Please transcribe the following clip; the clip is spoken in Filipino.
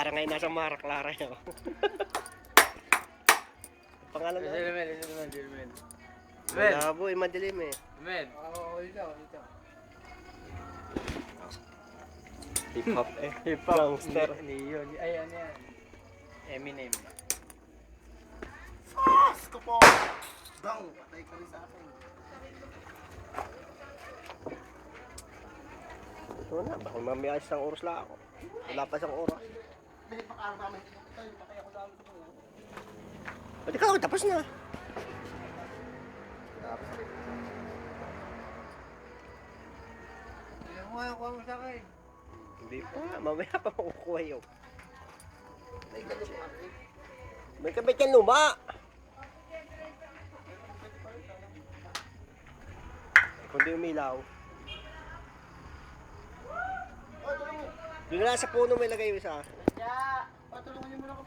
parang ngayon nasa Mara Clara yun. Pangalan mo? Dilmen. Malabo eh, madilim eh. Dilmen. Dito. Hip-hop eh. Hip-hop. Gangster. Yun. Ay, ano yan? Eminem. Fast ko po! Bang! Patay ka rin sa akin. Ito na, baka mamaya isang oras lang ako. Wala pa isang oras. Dahil pag-araw namin. Patay ako dami ko. Pwede ka, tapos na. Hindi mo nga kuha mo sa akin. Hindi pa, mamaya pa makukuha yun. May ganun pa rin. May kabit yan luma. Kundi umilaw. Doon na sa puno may lagay yung isa. Tulungan niyo muna ako.